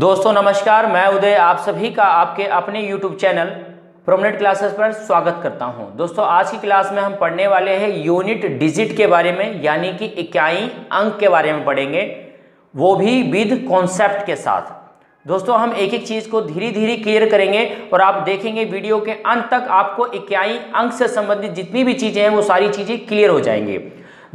दोस्तों नमस्कार, मैं उदय आप सभी का आपके अपने YouTube चैनल प्रोमिनेंट क्लासेस पर स्वागत करता हूं। दोस्तों आज की क्लास में हम पढ़ने वाले हैं यूनिट डिजिट के बारे में, यानी कि इकाई अंक के बारे में पढ़ेंगे, वो भी विद कॉन्सेप्ट के साथ। दोस्तों हम एक एक चीज़ को धीरे धीरे क्लियर करेंगे और आप देखेंगे वीडियो के अंत तक आपको इकाई अंक से संबंधित जितनी भी चीज़ें हैं वो सारी चीज़ें क्लियर हो जाएंगी।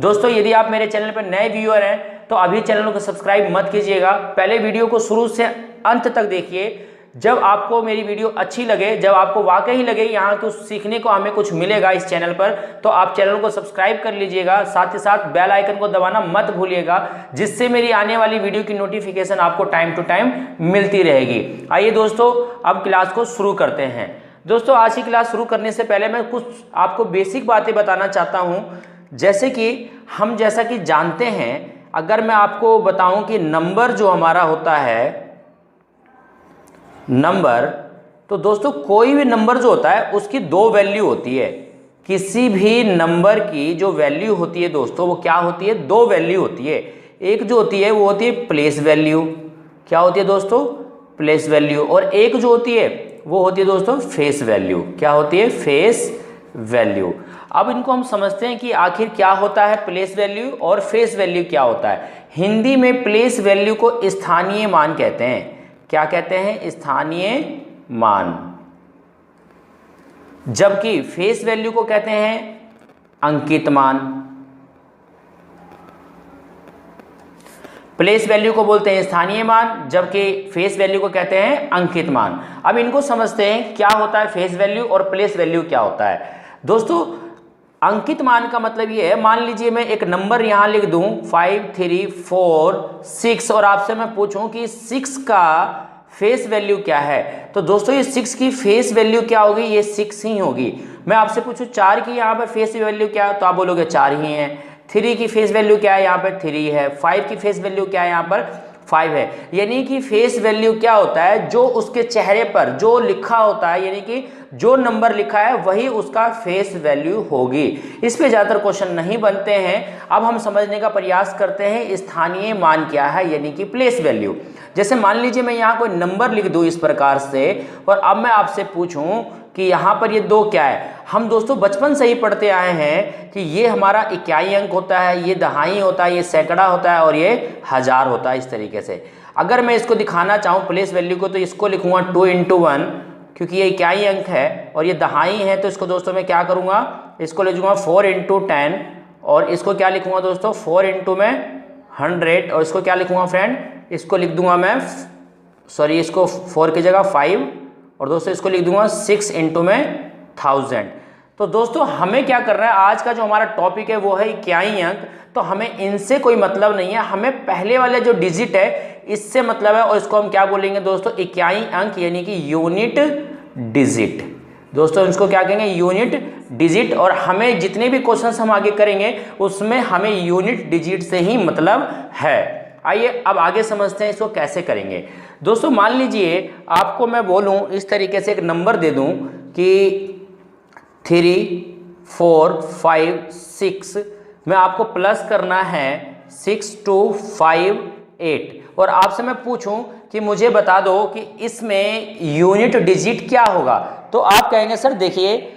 दोस्तों यदि आप मेरे चैनल पर नए व्यूअर हैं तो अभी चैनल को सब्सक्राइब मत कीजिएगा, पहले वीडियो को शुरू से अंत तक देखिए। जब आपको मेरी वीडियो अच्छी लगे, जब आपको वाकई लगे यहाँ कुछ सीखने को हमें कुछ मिलेगा इस चैनल पर, तो आप चैनल को सब्सक्राइब कर लीजिएगा। साथ ही साथ बेल आइकन को दबाना मत भूलिएगा, जिससे मेरी आने वाली वीडियो की नोटिफिकेशन आपको टाइम टू टाइम मिलती रहेगी। आइए दोस्तों अब क्लास को शुरू करते हैं। दोस्तों आज की क्लास शुरू करने से पहले मैं कुछ आपको बेसिक बातें बताना चाहता हूँ। जैसे कि हम जैसा कि जानते हैं, अगर मैं आपको बताऊं कि नंबर जो हमारा होता है नंबर, तो दोस्तों कोई भी नंबर जो होता है उसकी दो वैल्यू होती है। किसी भी नंबर की जो वैल्यू होती है दोस्तों वो क्या होती है, दो वैल्यू होती है। एक जो होती है वो होती है प्लेस वैल्यू। क्या होती है दोस्तों, प्लेस वैल्यू। और एक जो होती है वो होती है दोस्तों फेस वैल्यू। क्या होती है, फेस वैल्यू। अब इनको हम समझते हैं कि आखिर क्या होता है प्लेस वैल्यू और फेस वैल्यू क्या होता है। हिंदी में प्लेस वैल्यू को स्थानीय मान कहते हैं। क्या कहते हैं, स्थानीय मान। जबकि फेस वैल्यू को कहते हैं अंकित मान। प्लेस वैल्यू को बोलते हैं स्थानीय मान, जबकि फेस वैल्यू को कहते हैं अंकित मान। अब इनको समझते हैं क्या होता है फेस वैल्यू और प्लेस वैल्यू क्या होता है। दोस्तों अंकित मान का मतलब ये है, मान लीजिए मैं एक नंबर यहां लिख दूं 5 3 4 6 और आपसे मैं पूछूं कि 6 का फेस वैल्यू क्या है, तो दोस्तों ये 6 की फेस वैल्यू क्या होगी, ये 6 ही होगी। मैं आपसे पूछूं 4 की यहाँ पर फेस वैल्यू क्या है, तो आप बोलोगे 4 ही है। 3 की फेस वैल्यू क्या है, यहाँ पर 3 है। 5 की फेस वैल्यू क्या है, यहाँ पर 5 है। यानी कि फेस वैल्यू क्या होता है, जो उसके चेहरे पर जो लिखा होता है, यानी कि जो नंबर लिखा है वही उसका फेस वैल्यू होगी। इस पे ज़्यादातर क्वेश्चन नहीं बनते हैं। अब हम समझने का प्रयास करते हैं स्थानीय मान क्या है, यानी कि प्लेस वैल्यू। जैसे मान लीजिए मैं यहाँ कोई नंबर लिख दूँ इस प्रकार से, और अब मैं आपसे पूछूं कि यहाँ पर ये 2 क्या है। हम दोस्तों बचपन से ही पढ़ते आए हैं कि ये हमारा इकाई अंक होता है, ये दहाई होता है, ये सैकड़ा होता है और ये हजार होता है। इस तरीके से अगर मैं इसको दिखाना चाहूँ प्लेस वैल्यू को, तो इसको लिखूंगा 2 × 1, क्योंकि ये इकाई अंक है और ये दहाई है। तो इसको दोस्तों मैं क्या करूँगा, इसको लिखूंगा 4 × 10, और इसको क्या लिखूंगा दोस्तों 4 × मैं 100, और इसको क्या लिखूंगा फ्रेंड, इसको लिख दूंगा मैं इसको 4 की जगह 5, और दोस्तों इसको लिख दूंगा 6 × मैं 1000। तो दोस्तों हमें क्या करना है, आज का जो हमारा टॉपिक है वो है इकाई अंक। तो हमें इनसे कोई मतलब नहीं है, हमें पहले वाले जो डिजिट है इससे मतलब है, और इसको हम क्या बोलेंगे दोस्तों, इकाई अंक, यानी कि यूनिट डिजिट। दोस्तों इसको क्या कहेंगे, यूनिट डिजिट। और हमें जितने भी क्वेश्चंस हम आगे करेंगे उसमें हमें यूनिट डिजिट से ही मतलब है। आइए अब आगे समझते हैं इसको कैसे करेंगे। दोस्तों मान लीजिए आपको मैं बोलूं इस तरीके से, एक नंबर दे दूं कि 3 4 5 6, मैं आपको प्लस करना है 6 2 5 8, और आपसे मैं पूछूं कि मुझे बता दो कि इसमें यूनिट डिजिट क्या होगा, तो आप कहेंगे सर देखिए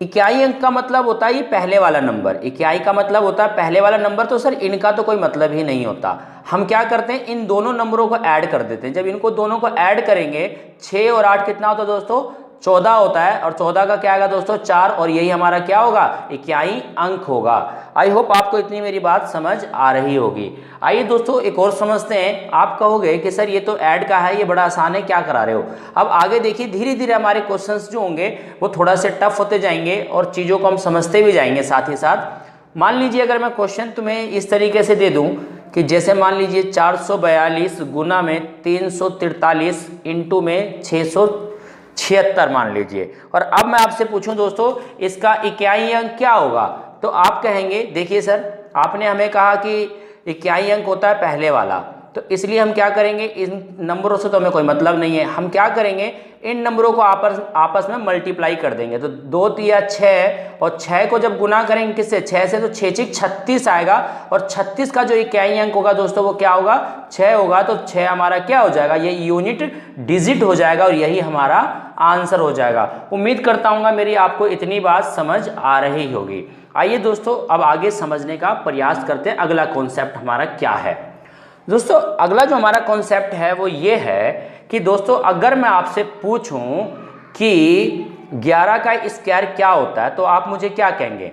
इकाई अंक का मतलब होता है ये पहले वाला नंबर, इकाई का मतलब होता है पहले वाला नंबर। तो सर इनका तो कोई मतलब ही नहीं होता। हम क्या करते हैं, इन दोनों नंबरों को ऐड कर देते हैं। जब इनको दोनों को ऐड करेंगे 6 और 8 कितना होता है दोस्तों, 14 होता है, और 14 का क्या आएगा दोस्तों 4, और यही हमारा क्या होगा, इकाई अंक होगा। आई होप आपको इतनी मेरी बात समझ आ रही होगी। आइए दोस्तों एक और समझते हैं। आप कहोगे कि सर ये तो ऐड का है, ये बड़ा आसान है, क्या करा रहे हो। अब आगे देखिए धीरे धीरे हमारे क्वेश्चंस जो होंगे वो थोड़ा से टफ होते जाएंगे और चीज़ों को हम समझते भी जाएंगे साथ ही साथ। मान लीजिए अगर मैं क्वेश्चन तुम्हें इस तरीके से दे दूं कि जैसे मान लीजिए 442 गुना में 343 इंटू में 676 मान लीजिए, और अब मैं आपसे पूछूं दोस्तों इसका इकाई अंक क्या होगा, तो आप कहेंगे देखिए सर आपने हमें कहा कि इकाई अंक होता है पहले वाला, तो इसलिए हम क्या करेंगे, इन नंबरों से तो हमें कोई मतलब नहीं है, हम क्या करेंगे इन नंबरों को आपस में मल्टीप्लाई कर देंगे। तो 2 तिया 6 और 6 को जब गुना करेंगे किससे, 6 से, तो 6 6 36 आएगा और 36 का जो इकाई अंक होगा दोस्तों वो क्या होगा, 6 होगा। तो 6 हमारा क्या हो जाएगा, ये यूनिट डिजिट हो जाएगा और यही हमारा आंसर हो जाएगा। उम्मीद करता हूँ मेरी आपको इतनी बात समझ आ रही होगी। आइए दोस्तों अब आगे समझने का प्रयास करते हैं अगला कॉन्सेप्ट हमारा क्या है। दोस्तों अगला जो हमारा कॉन्सेप्ट है वो ये है कि दोस्तों अगर मैं आपसे पूछूं कि 11 का स्क्वायर क्या होता है तो आप मुझे क्या कहेंगे,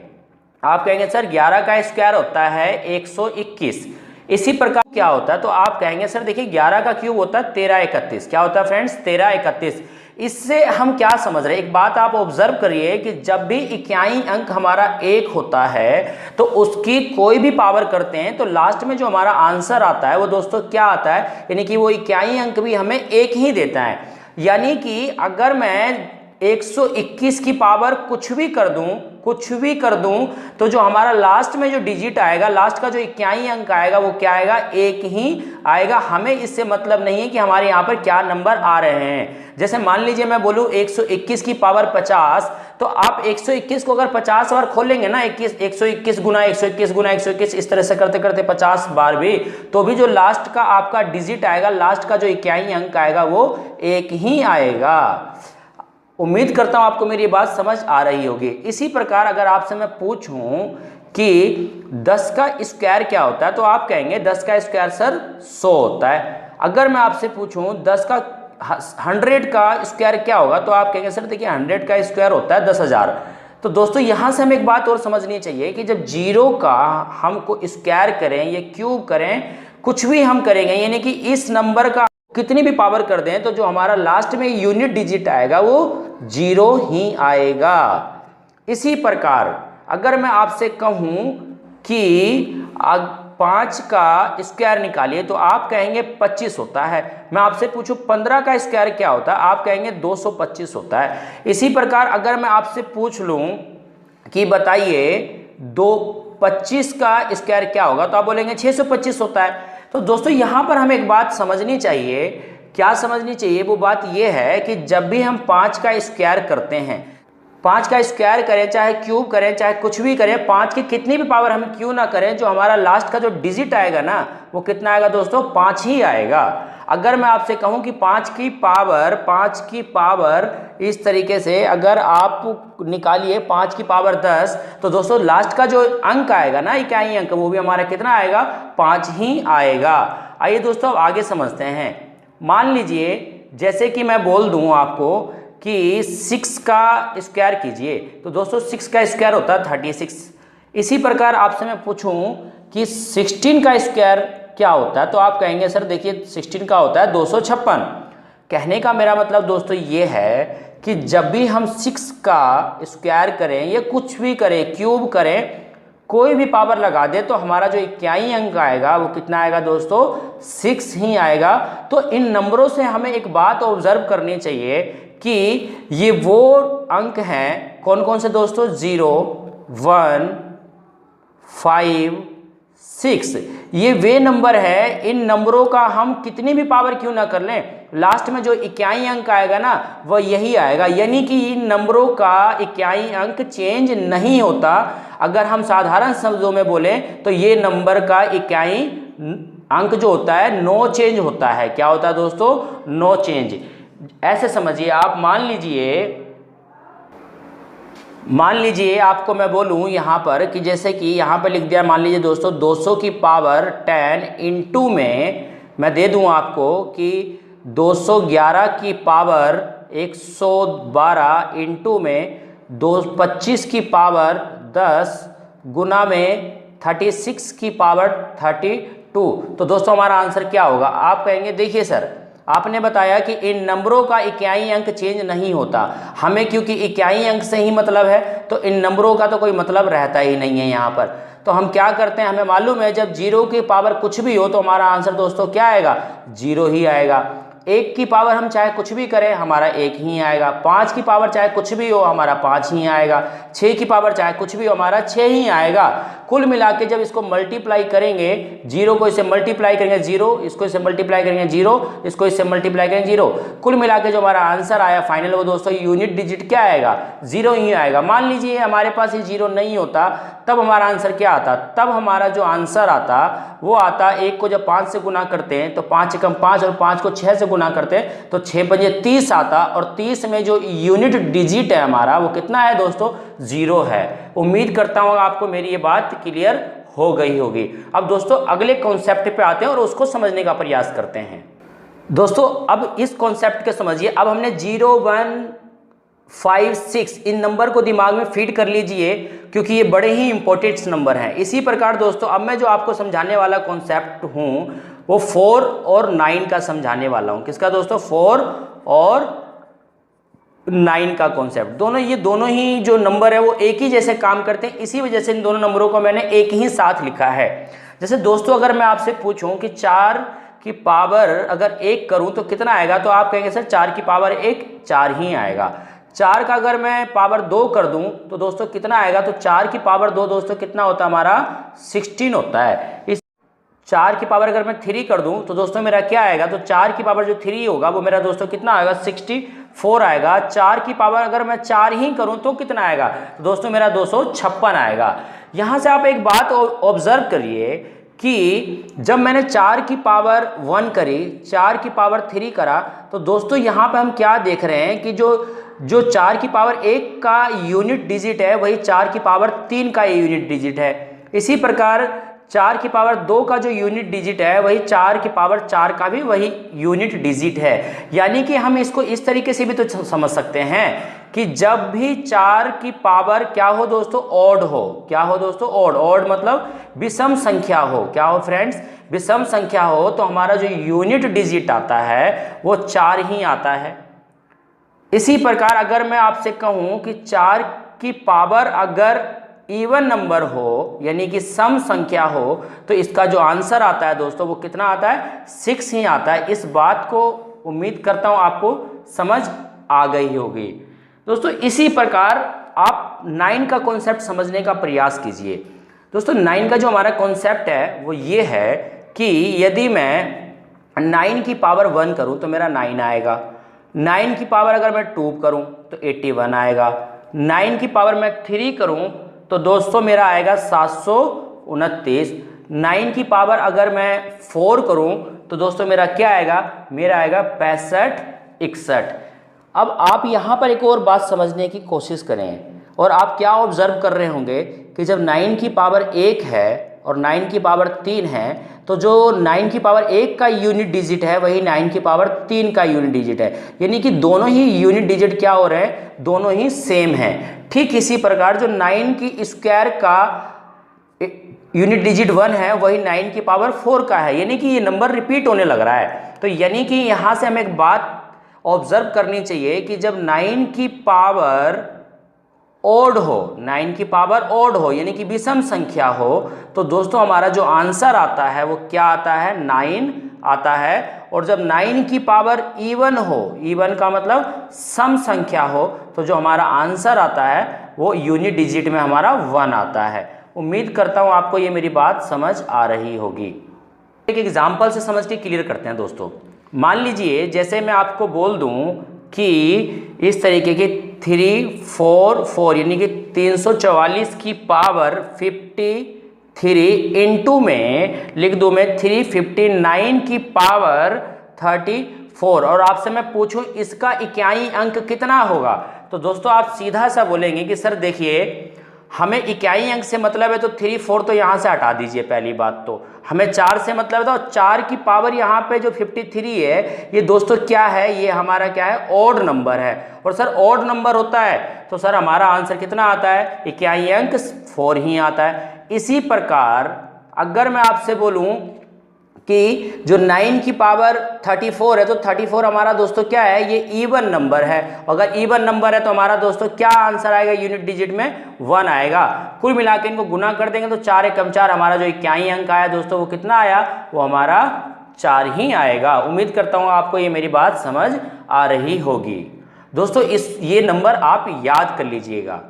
आप कहेंगे सर 11 का स्क्वायर होता है 121। इसी प्रकार क्या होता है तो आप कहेंगे सर देखिए 11 का क्यूब होता है 1331। क्या होता है फ्रेंड्स, 1331। इससे हम क्या समझ रहे हैं, एक बात आप ऑब्जर्व करिए कि जब भी इकाई अंक हमारा 1 होता है तो उसकी कोई भी पावर करते हैं तो लास्ट में जो हमारा आंसर आता है वो दोस्तों क्या आता है, यानी कि वो इकाई अंक भी हमें 1 ही देता है। यानी कि अगर मैं 121 की पावर कुछ भी कर दूं तो जो हमारा लास्ट में जो डिजिट आएगा, लास्ट का जो इकाई अंक आएगा वो क्या आएगा, 1 ही आएगा। हमें इससे मतलब नहीं है कि हमारे यहाँ पर क्या नंबर आ रहे हैं। जैसे मान लीजिए मैं बोलूँ 121 की पावर 50, तो आप 121 को अगर 50 बार खोलेंगे ना, 121 गुना 121 गुना 121 इस तरह से करते करते 50 बार भी, तो भी जो लास्ट का आपका डिजिट आएगा, लास्ट का जो इकाई अंक आएगा वो 1 ही आएगा। उम्मीद करता हूं आपको मेरी बात समझ आ रही होगी। इसी प्रकार अगर आपसे मैं पूछूं कि 10 का स्क्वायर क्या होता है तो आप कहेंगे 10 का स्क्वायर सर 100 होता है। अगर मैं आपसे पूछूं 100 का स्क्वायर क्या होगा तो आप कहेंगे सर देखिए 100 का स्क्वायर होता है 10,000। तो दोस्तों यहां से हमें एक बात और समझनी चाहिए कि जब 0 का हमको स्क्वायर करें या क्यूब करें, कुछ भी हम करेंगे, यानी कि इस नंबर का कितनी भी पावर कर दें तो जो हमारा लास्ट में यूनिट डिजिट आएगा वो 0 ही आएगा। इसी प्रकार अगर मैं आपसे कहूं कि 5 का स्क्वायर निकालिए तो आप कहेंगे 25 होता है। मैं आपसे पूछूं 15 का स्क्वायर क्या होता है, आप कहेंगे 225 होता है। इसी प्रकार अगर मैं आपसे पूछ लूं कि बताइए 25 का स्क्वायर क्या होगा तो आप बोलेंगे 625 होता है। तो दोस्तों यहाँ पर हमें एक बात समझनी चाहिए, क्या समझनी चाहिए, वो बात ये है कि जब भी हम 5 का स्क्वायर करते हैं, 5 का स्क्वायर करें चाहे क्यूब करें चाहे कुछ भी करें, 5 की कितनी भी पावर हम क्यों ना करें, जो हमारा लास्ट का जो डिजिट आएगा ना वो कितना आएगा दोस्तों, 5 ही आएगा। अगर मैं आपसे कहूं कि 5 की पावर इस तरीके से अगर आप निकालिए 5 की पावर 10, तो दोस्तों लास्ट का जो अंक आएगा ना इकाई अंक, वो भी हमारा कितना आएगा, 5 ही आएगा। आइए दोस्तों अब आगे समझते हैं। मान लीजिए जैसे कि मैं बोल दूं आपको कि 6 का स्क्वायर कीजिए, तो दोस्तों 6 का स्क्वायर होता है 36। इसी प्रकार आपसे मैं पूछूं कि 16 का स्क्वायर क्या होता है तो आप कहेंगे सर देखिए 16 का होता है 256। कहने का मेरा मतलब दोस्तों ये है कि जब भी हम 6 का स्क्वायर करें या कुछ भी करें, क्यूब करें, कोई भी पावर लगा दे तो हमारा जो इकाई अंक आएगा वो कितना आएगा दोस्तों, 6 ही आएगा। तो इन नंबरों से हमें एक बात ऑब्जर्व करनी चाहिए कि ये वो अंक हैं कौन कौन से दोस्तों, 0, 1, 5, 6, ये वे नंबर है। इन नंबरों का हम कितनी भी पावर क्यों ना कर लें, लास्ट में जो इकाई अंक आएगा ना वह यही आएगा। यानी कि इन नंबरों का इकाई अंक चेंज नहीं होता। अगर हम साधारण शब्दों में बोलें तो ये नंबर का इकाई अंक जो होता है नो चेंज होता है। क्या होता है दोस्तों, नो चेंज। ऐसे समझिए आप, मान लीजिए आपको मैं बोलूं यहाँ पर कि जैसे कि यहाँ पर लिख दिया, मान लीजिए दोस्तों 200 की पावर 10 इंटू में मैं दे दूं आपको कि 211 की पावर 112 इंटू में 25 की पावर 10 गुना में 36 की पावर 32। तो दोस्तों हमारा आंसर क्या होगा, आप कहेंगे देखिए सर आपने बताया कि इन नंबरों का इकाई अंक चेंज नहीं होता, हमें क्योंकि इकाई अंक से ही मतलब है तो इन नंबरों का तो कोई मतलब रहता ही नहीं है यहाँ पर। तो हम क्या करते हैं, हमें मालूम है जब 0 की पावर कुछ भी हो तो हमारा आंसर दोस्तों क्या आएगा, 0 ही आएगा। 1 की पावर हम चाहे कुछ भी करें हमारा 1 ही आएगा, 5 की पावर चाहे कुछ भी हो हमारा 5 ही आएगा, 6 की पावर चाहे कुछ भी हो हमारा 6 ही आएगा। कुल मिला के जब इसको मल्टीप्लाई करेंगे, 0 को इससे मल्टीप्लाई करेंगे 0, इसको इससे मल्टीप्लाई करेंगे 0, इसको इससे मल्टीप्लाई करेंगे 0, कुल मिला के जो हमारा आंसर आया फाइनल वो दोस्तों यूनिट डिजिट क्या आएगा, 0 ही आएगा। मान लीजिए हमारे पास ये 0 नहीं होता, तब हमारा आंसर क्या आता, तब हमारा जो आंसर आता वो आता 1 को जब 5 से गुना करते हैं तो 5 से कम 5 और 5 को 6 से गुना करते हैं तो 6 बजे 30 आता, और 30 में जो यूनिट डिजिट है हमारा वो कितना है दोस्तों, 0 है। उम्मीद करता हूँ आपको मेरी ये बात क्लियर हो गई होगी। अब दोस्तों अगले कॉन्सेप्ट पे आते हैं और उसको समझने का प्रयास करते हैं। दोस्तों अब इस कॉन्सेप्ट को समझिए। अब हमने 0, 1, 5, 6 इन नंबर को दिमाग में फीड कर लीजिए क्योंकि ये बड़े ही इंपॉर्टेंट नंबर हैं। इसी प्रकार दोस्तों अब मैं जो आपको समझाने वाला कॉन्सेप्ट हूँ वो 4 और 9 का समझाने वाला हूँ। किसका दोस्तों, 4 और 9 का कॉन्सेप्ट। ये दोनों ही जो नंबर है वो एक ही जैसे काम करते हैं, इसी वजह से इन दोनों नंबरों को मैंने एक ही साथ लिखा है। जैसे दोस्तों अगर मैं आपसे पूछूं कि 4 की पावर अगर 1 करूं तो कितना आएगा, तो आप कहेंगे सर 4 की पावर 1 4 ही आएगा। 4 का अगर मैं पावर 2 कर दूं तो दोस्तों कितना आएगा, तो 4 की पावर 2 दोस्तों कितना होता है हमारा, 16 होता है। इस 4 की पावर अगर मैं 3 कर दूं तो दोस्तों मेरा क्या आएगा, तो 4 की पावर जो 3 होगा वो मेरा दोस्तों कितना आएगा, 64 आएगा। 4 की पावर अगर मैं 4 ही करूं तो कितना आएगा, तो दोस्तों मेरा 256 आएगा। यहां से आप एक बात ऑब्जर्व करिए कि जब मैंने 4 की पावर 1 करी, 4 की पावर 3 करा, तो दोस्तों यहाँ पे हम क्या देख रहे हैं कि जो 4 की पावर 1 का यूनिट डिजिट है वही 4 की पावर 3 का यूनिट डिजिट है। इसी प्रकार 4 की पावर 2 का जो यूनिट डिजिट है वही 4 की पावर 4 का भी वही यूनिट डिजिट है। यानी कि हम इसको इस तरीके से भी तो समझ सकते हैं कि जब भी 4 की पावर क्या हो दोस्तों, ऑड हो। क्या हो दोस्तों, ऑड मतलब विषम संख्या हो। क्या हो फ्रेंड्स, विषम संख्या हो, तो हमारा जो यूनिट डिजिट आता है वो 4 ही आता है। इसी प्रकार अगर मैं आपसे कहूं कि 4 की पावर अगर इवन नंबर हो यानी कि सम संख्या हो तो इसका जो आंसर आता है दोस्तों वो कितना आता है, 6 ही आता है। इस बात को उम्मीद करता हूं आपको समझ आ गई होगी। दोस्तों इसी प्रकार आप 9 का कॉन्सेप्ट समझने का प्रयास कीजिए। दोस्तों 9 का जो हमारा कॉन्सेप्ट है वो ये है कि यदि मैं 9 की पावर 1 करूं तो मेरा 9 आएगा। 9 की पावर अगर मैं 2 करूं तो 81 आएगा। 9 की पावर मैं 3 करूं तो दोस्तों मेरा आएगा 729। 9 की पावर अगर मैं 4 करूं तो दोस्तों मेरा क्या आएगा, मेरा आएगा 65 61। अब आप यहाँ पर एक और बात समझने की कोशिश करें और आप क्या ऑब्जर्व कर रहे होंगे कि जब 9 की पावर 1 है और 9 की पावर 3 है तो जो 9 की पावर 1 का यूनिट डिजिट है वही 9 की पावर 3 का यूनिट डिजिट है। यानी कि दोनों ही यूनिट डिजिट क्या हो रहे हैं, दोनों ही सेम हैं। ठीक इसी प्रकार जो 9 की स्क्वायर का यूनिट डिजिट 1 है वही 9 की पावर 4 का है। यानी कि ये नंबर रिपीट होने लग रहा है। तो यानी कि यहाँ से हमें एक बात ऑब्जर्व करनी चाहिए कि जब 9 की पावर ओड हो, 9 की पावर ओड हो यानी कि विषम संख्या हो, तो दोस्तों हमारा जो आंसर आता है वो क्या आता है, 9 आता है। और जब 9 की पावर इवन हो, इवन का मतलब सम संख्या हो, तो जो हमारा आंसर आता है वो यूनिट डिजिट में हमारा 1 आता है। उम्मीद करता हूँ आपको ये मेरी बात समझ आ रही होगी। एक एग्जाम्पल से समझ के क्लियर करते हैं दोस्तों। मान लीजिए जैसे मैं आपको बोल दूं कि इस तरीके के 344 यानी कि 344 की पावर 53 इंटू में लिख दूं मैं 359 की पावर 34 और आपसे मैं पूछूं इसका इकाई अंक कितना होगा, तो दोस्तों आप सीधा सा बोलेंगे कि सर देखिए हमें इकाई अंक से मतलब है तो 3 4 तो यहाँ से हटा दीजिए। पहली बात तो हमें 4 से मतलब है तो 4 की पावर यहाँ पे जो 53 है ये दोस्तों क्या है, ये हमारा क्या है, ऑड नंबर है। और सर ऑड नंबर होता है तो सर हमारा आंसर कितना आता है, इकाई अंक 4 ही आता है। इसी प्रकार अगर मैं आपसे बोलूं कि जो 9 की पावर 34 है तो 34 हमारा दोस्तों क्या है, ये इवन नंबर है। अगर इवन नंबर है तो हमारा दोस्तों क्या आंसर आएगा, यूनिट डिजिट में 1 आएगा। कुल मिलाकर इनको गुना कर देंगे तो 4 एकम 4 हमारा जो इकाई अंक आया दोस्तों वो कितना आया, वो हमारा 4 ही आएगा। उम्मीद करता हूँ आपको ये मेरी बात समझ आ रही होगी। दोस्तों ये नंबर आप याद कर लीजिएगा।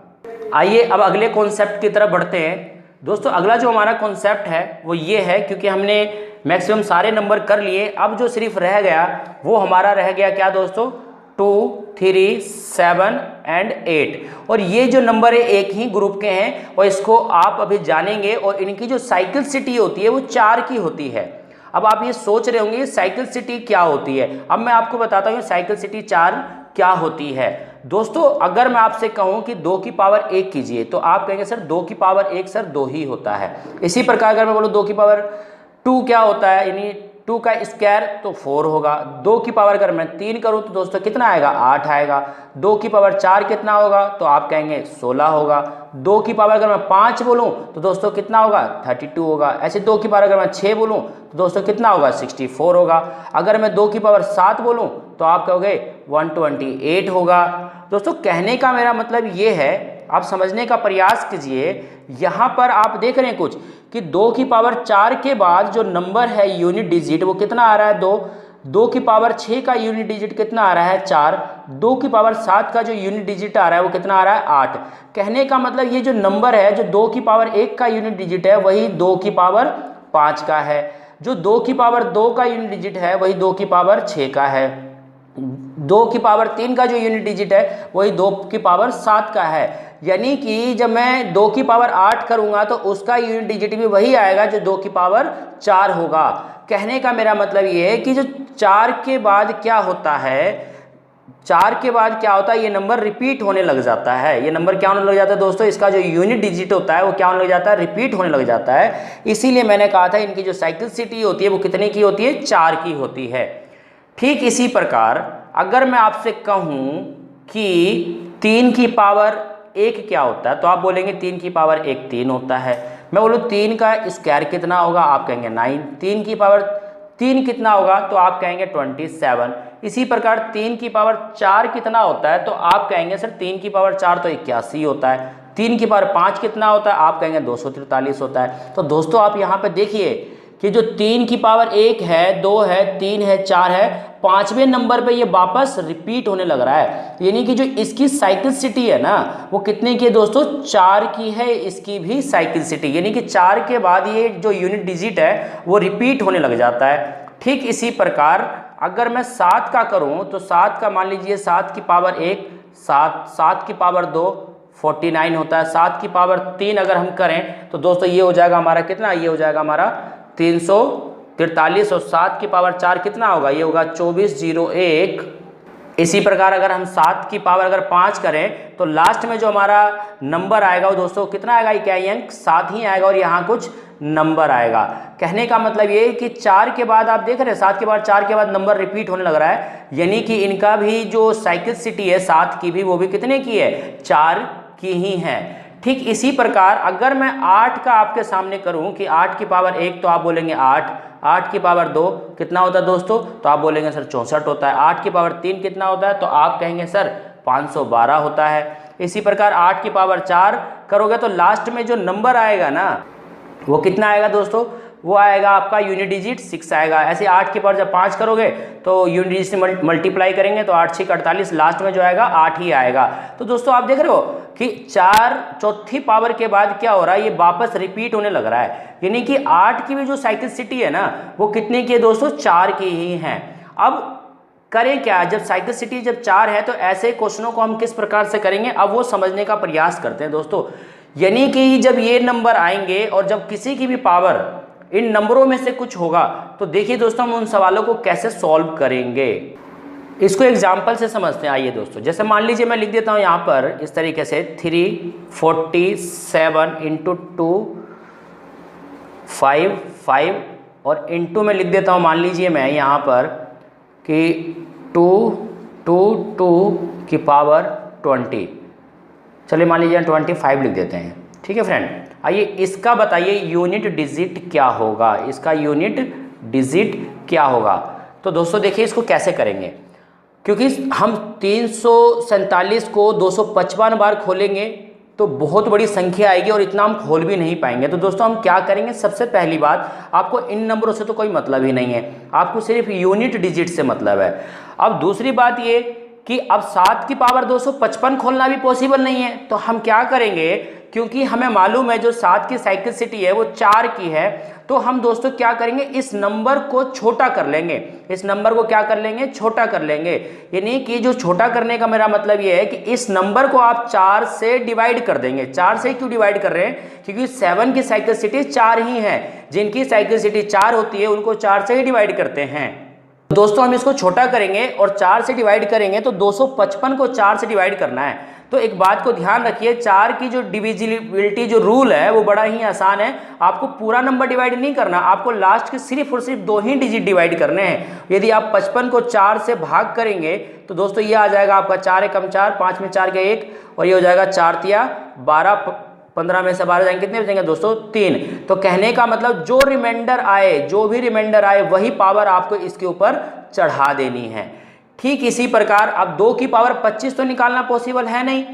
आइए अब अगले कॉन्सेप्ट की तरफ बढ़ते हैं। दोस्तों अगला जो हमारा कॉन्सेप्ट है वो ये है, क्योंकि हमने मैक्सिमम सारे नंबर कर लिए, अब जो सिर्फ रह गया वो हमारा रह गया क्या दोस्तों, 2, 3, 7 एंड 8। और ये जो नंबर है एक ही ग्रुप के हैं और इसको आप अभी जानेंगे। और इनकी जो साइक्लिसिटी होती है वो 4 की होती है। अब आप ये सोच रहे होंगे साइक्लिसिटी क्या होती है। अब मैं आपको बताता हूँ साइक्लिसिटी 4 क्या होती है। दोस्तों अगर मैं आपसे कहूं कि 2 की पावर 1 कीजिए तो आप कहेंगे सर 2 की पावर 1 सर 2 ही होता है। इसी प्रकार अगर मैं बोलूं 2 की पावर 2 क्या होता है, यानी 2 का स्क्वायर तो 4 होगा। 2 की पावर अगर मैं 3 करूं तो दोस्तों कितना आएगा, 8 आएगा। 2 की पावर 4 कितना होगा, तो आप कहेंगे 16 होगा। 2 की पावर अगर मैं 5 बोलूं तो दोस्तों कितना होगा, 32 होगा। ऐसे 2 की पावर अगर मैं 6 बोलूं तो दोस्तों कितना होगा, 64 होगा। अगर मैं 2 की पावर 7 बोलूं तो आप कहोगे 128 होगा। दोस्तों कहने का मेरा मतलब ये है, आप समझने का प्रयास कीजिए। यहाँ पर आप देख रहे हैं कुछ कि 2 की पावर 4 के बाद जो नंबर है यूनिट डिजिट वो कितना आ रहा है, 2। 2 की पावर 6 का यूनिट डिजिट कितना आ रहा है, 4। 2 की पावर 7 का जो यूनिट डिजिट आ रहा है वो कितना आ रहा है, 8। कहने का मतलब ये जो नंबर है जो 2 की पावर 1 का यूनिट डिजिट है वही 2 की पावर 5 का है। जो 2 की पावर 2 का यूनिट डिजिट है वही 2 की पावर 6 का है। 2 की पावर 3 का जो यूनिट डिजिट है वही 2 की पावर 7 का है। यानी कि जब मैं 2 की पावर 8 करूंगा तो उसका यूनिट डिजिट भी वही आएगा जो 2 की पावर 4 होगा। कहने का मेरा मतलब ये है कि जो 4 के बाद क्या होता है, 4 के बाद क्या होता है, ये नंबर रिपीट होने लग जाता है। ये नंबर क्या होने लग जाता है दोस्तों, इसका जो यूनिट डिजिट होता है वो क्या होने लग जाता है, रिपीट होने लग जाता है। इसीलिए मैंने कहा था इनकी जो साइक्लिसिटी होती है वो कितने की होती है, 4 की होती है। ठीक इसी प्रकार अगर मैं आपसे कहूं कि 3 की पावर 1 क्या होता है तो आप बोलेंगे 3 की पावर 1 3 होता है। मैं बोलूँ 3 का स्क्वायर कितना होगा, आप कहेंगे 9। 3 की पावर 3 कितना होगा तो आप कहेंगे 27। इसी प्रकार 3 की पावर 4 कितना होता है तो आप कहेंगे सर 3 की पावर 4 तो 81 होता है। 3 की पावर 5 कितना होता है, आप कहेंगे 243 होता है। तो दोस्तों आप यहाँ पे देखिए कि जो 3 की पावर 1 है, 2 है, 3 है, 4 है, 5वें नंबर पे ये वापस रिपीट होने लग रहा है। यानी कि जो इसकी साइक्लिसिटी है ना वो कितने की है दोस्तों, 4 की है इसकी भी साइक्लिसिटी। यानी कि 4 के बाद ये जो यूनिट डिजिट है वो रिपीट होने लग जाता है। ठीक इसी प्रकार अगर मैं 7 का करूं तो 7 का मान लीजिए 7 की पावर 1 7, 7 की पावर 2 49 होता है। 7 की पावर 3 अगर हम करें तो दोस्तों ये हो जाएगा हमारा कितना, ये हो जाएगा हमारा 343। और 7 की पावर 4 कितना होगा, ये होगा 2401। इसी प्रकार अगर हम 7 की पावर अगर 5 करें तो लास्ट में जो हमारा नंबर आएगा वो दोस्तों कितना आएगा, इकाई अंक 7 ही आएगा और यहाँ कुछ नंबर आएगा। कहने का मतलब ये कि 4 के बाद आप देख रहे हैं 7 के बाद 4 के बाद नंबर रिपीट होने लग रहा है। यानी कि इनका भी जो साइक्लिसिटी है 7 की भी वो भी कितने की है, 4 की ही है। ठीक इसी प्रकार अगर मैं 8 का आपके सामने करूं कि 8 की पावर 1 तो आप बोलेंगे 8। 8 की पावर 2 कितना होता है दोस्तों, तो आप बोलेंगे सर 64 होता है। 8 की पावर 3 कितना होता है तो आप कहेंगे सर 512 होता है। इसी प्रकार 8 की पावर 4 करोगे तो लास्ट में जो नंबर आएगा ना वो कितना आएगा दोस्तों, वो आएगा आपका यूनिट डिजिट 6 आएगा। ऐसे 8 की पावर जब 5 करोगे तो यूनिट डिजिट से मल्टीप्लाई करेंगे तो 8 6 48, लास्ट में जो आएगा 8 ही आएगा। तो दोस्तों आप देख रहे हो कि 4 चौथी पावर के बाद क्या हो रहा है, ये वापस रिपीट होने लग रहा है। यानी कि 8 की भी जो साइक्लिसिटी है ना वो कितने की है दोस्तों, 4 की ही है। अब करें क्या, जब साइक्लिसिटी जब 4 है तो ऐसे क्वेश्चनों को हम किस प्रकार से करेंगे, अब वो समझने का प्रयास करते हैं दोस्तों। यानी कि जब ये नंबर आएंगे और जब किसी की भी पावर इन नंबरों में से कुछ होगा तो देखिए दोस्तों हम उन सवालों को कैसे सॉल्व करेंगे, इसको एग्जाम्पल से समझते हैं। आइए दोस्तों, जैसे मान लीजिए मैं लिख देता हूं यहाँ पर इस तरीके से 347 इंटू 2 5 5 और इंटू में लिख देता हूँ मान लीजिए मैं यहाँ पर कि 2 2 2 की पावर 20। चलिए मान लीजिए 25 लिख देते हैं। ठीक है फ्रेंड, आइए इसका बताइए यूनिट डिजिट क्या होगा, इसका यूनिट डिजिट क्या होगा। तो दोस्तों देखिए इसको कैसे करेंगे, क्योंकि हम 347 को 255 बार खोलेंगे तो बहुत बड़ी संख्या आएगी और इतना हम खोल भी नहीं पाएंगे। तो दोस्तों हम क्या करेंगे, सबसे पहली बात, आपको इन नंबरों से तो कोई मतलब ही नहीं है, आपको सिर्फ यूनिट डिजिट से मतलब है। अब दूसरी बात ये कि अब 7 की पावर 255 खोलना भी पॉसिबल नहीं है, तो हम क्या करेंगे, क्योंकि हमें मालूम है जो 7 की साइक्लिसिटी है वो 4 की है, तो हम दोस्तों क्या करेंगे, इस नंबर को छोटा कर लेंगे। इस नंबर को क्या कर लेंगे, छोटा कर लेंगे। यानी कि जो छोटा करने का मेरा मतलब ये है कि इस नंबर को आप 4 से डिवाइड कर देंगे। 4 से क्यों डिवाइड कर रहे हैं, क्योंकि 7 की साइक्लिसिटी 4 ही है, जिनकी साइक्लिसिटी 4 होती है उनको 4 से ही डिवाइड करते हैं। दोस्तों हम इसको छोटा करेंगे और 4 से डिवाइड करेंगे, तो 255 को 4 से डिवाइड करना है। तो एक बात को ध्यान रखिए, 4 की जो डिविजिबिलिटी जो रूल है वो बड़ा ही आसान है। आपको पूरा नंबर डिवाइड नहीं करना, आपको लास्ट के सिर्फ और सिर्फ 2 ही डिजिट डिवाइड करने हैं। यदि आप 55 को 4 से भाग करेंगे तो दोस्तों ये आ जाएगा आपका 4 एकम 4, 5 में 4 के 1, और ये हो जाएगा 4 तिया 12, 15 में से 12 जाएंगे, कितने बचेंगे दोस्तों, 3। तो कहने का मतलब जो रिमाइंडर आए, जो भी रिमाइंडर आए वही पावर आपको इसके ऊपर चढ़ा देनी है। ठीक इसी प्रकार अब 2 की पावर 25 तो निकालना पॉसिबल है नहीं,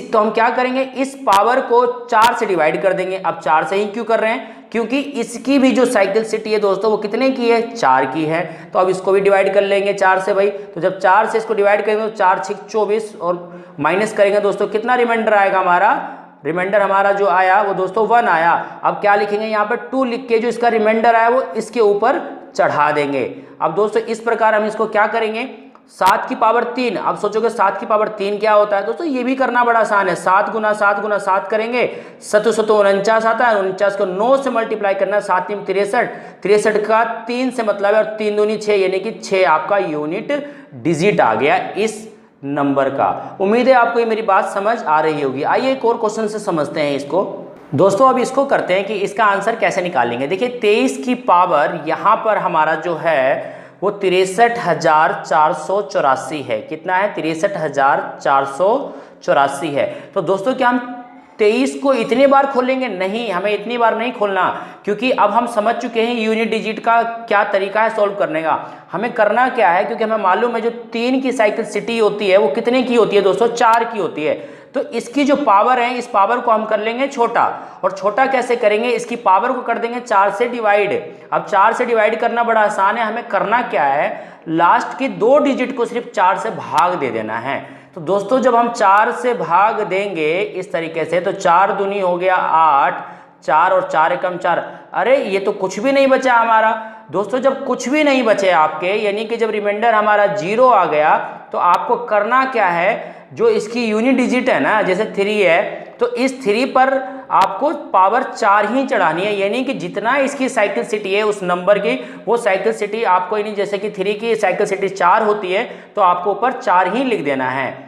तो हम क्या करेंगे, इस पावर को 4 से डिवाइड कर देंगे। अब 4 से ही क्यों कर रहे हैं, क्योंकि इसकी भी जो साइक्लिसिटी है दोस्तों वो कितने की है, 4 की है, तो अब इसको भी डिवाइड कर लेंगे 4 से भाई। तो जब 4 से इसको डिवाइड करेंगे तो 4 6 24 और माइनस करेंगे दोस्तों, कितना रिमाइंडर आएगा हमारा, रिमाइंडर हमारा जो आया वो दोस्तों 1 आया। अब क्या लिखेंगे, यहाँ पर 2 लिख के जो इसका रिमाइंडर आया वो इसके ऊपर चढ़ा देंगे। अब दोस्तों इस प्रकार हम इसको क्या करेंगे, 7 की पावर 3। अब सोचोगे 7 की पावर 3 क्या होता है, दोस्तों ये भी करना बड़ा आसान है। 7 गुना 7 गुना 7 करेंगे, 7 49 आता है, 49 को 9 से मल्टीप्लाई करना है, 7 3 63, 63 का 3 से मतलब है, और 3 दूनी 6, यानी कि 6 आपका यूनिट डिजिट आ गया इस नंबर का। उम्मीद है आपको ये मेरी बात समझ आ रही होगी। आइए एक और क्वेश्चन से समझते हैं इसको। दोस्तों अब इसको करते हैं कि इसका आंसर कैसे निकालेंगे। देखिए 23 की पावर यहाँ पर हमारा जो है वो 63,484 है। कितना है, 63,484 है। तो दोस्तों क्या हम 23 को इतनी बार खोलेंगे, नहीं, हमें इतनी बार नहीं खोलना, क्योंकि अब हम समझ चुके हैं यूनिट डिजिट का क्या तरीका है सॉल्व करने का। हमें करना क्या है, क्योंकि हमें मालूम है जो 3 की साइक्लिसिटी होती है वो कितने की होती है दोस्तों, 4 की होती है। तो इसकी जो पावर है, इस पावर को हम कर लेंगे छोटा। और छोटा कैसे करेंगे, इसकी पावर को कर देंगे 4 से डिवाइड। अब 4 से डिवाइड करना बड़ा आसान है, हमें करना क्या है, लास्ट की 2 डिजिट को सिर्फ 4 से भाग दे देना है। तो दोस्तों जब हम 4 से भाग देंगे इस तरीके से, तो 4 दूनी हो गया 8, 4 और 4 एकम 4, अरे ये तो कुछ भी नहीं बचा हमारा। दोस्तों जब कुछ भी नहीं बचे आपके, यानी कि जब रिमाइंडर हमारा 0 आ गया, तो आपको करना क्या है, जो इसकी यूनिट डिजिट है ना, जैसे 3 है, तो इस 3 पर आपको पावर 4 ही चढ़ानी है, यानी कि जितना इसकी साइक्लिसिटी है उस नंबर की, वो साइक्लिसिटी आपको, यानी जैसे कि 3 की साइक्लिसिटी 4 होती है, तो आपको ऊपर 4 ही लिख देना है।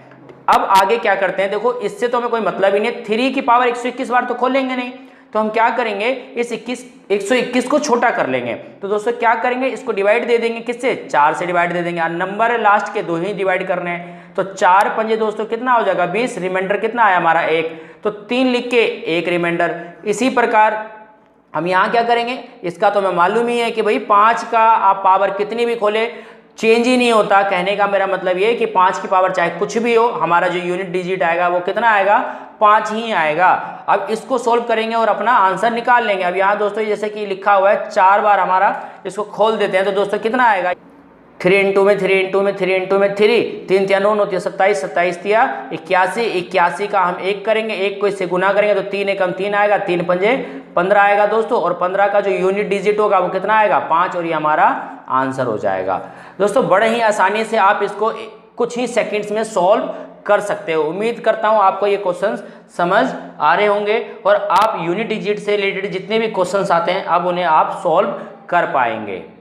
अब आगे क्या करते हैं, देखो इससे तो हमें कोई मतलब ही नहीं है, 3 की पावर 121 बार तो खोलेंगे नहीं, तो हम क्या करेंगे, इस 121 को छोटा कर लेंगे। तो दोस्तों क्या करेंगे, इसको डिवाइड दे देंगे, किससे, 4 से डिवाइड दे देंगे। नंबर है लास्ट के 2 ही डिवाइड करने हैं, तो 4 पंजे दोस्तों कितना हो जाएगा, 20, रिमाइंडर कितना आया हमारा 1, तो 3 लिख के 1 रिमाइंडर। इसी प्रकार हम यहाँ क्या करेंगे, इसका तो हमें मालूम ही है कि भाई 5 का आप पावर कितनी भी खोले चेंज ही नहीं होता। कहने का मेरा मतलब ये है कि 5 की पावर चाहे कुछ भी हो, हमारा जो यूनिट डिजिट आएगा वो कितना आएगा, 5 ही आएगा। अब इसको सोल्व करेंगे और अपना आंसर निकाल लेंगे। अब यहाँ दोस्तों जैसे कि लिखा हुआ है 4 बार हमारा, इसको खोल देते हैं, तो दोस्तों कितना आएगा, 3 इंटू में 3 इंटू में 3 इंटू में 3, 3 तिया 9 होती है 27, 27 तिया 81, 81 का हम 1 करेंगे, 1 को इससे गुना करेंगे तो 3 एकम 3 आएगा, 3 पंजे 15 आएगा दोस्तों, और 15 का जो यूनिट डिजिट होगा वो कितना आएगा, 5, और ये हमारा आंसर हो जाएगा। दोस्तों बड़े ही आसानी से आप इसको कुछ ही सेकंड्स में सॉल्व कर सकते हो। उम्मीद करता हूँ आपको ये क्वेश्चंस समझ आ रहे होंगे और आप यूनिट डिजिट से रिलेटेड जितने भी क्वेश्चंस आते हैं अब उन्हें आप सॉल्व कर पाएंगे।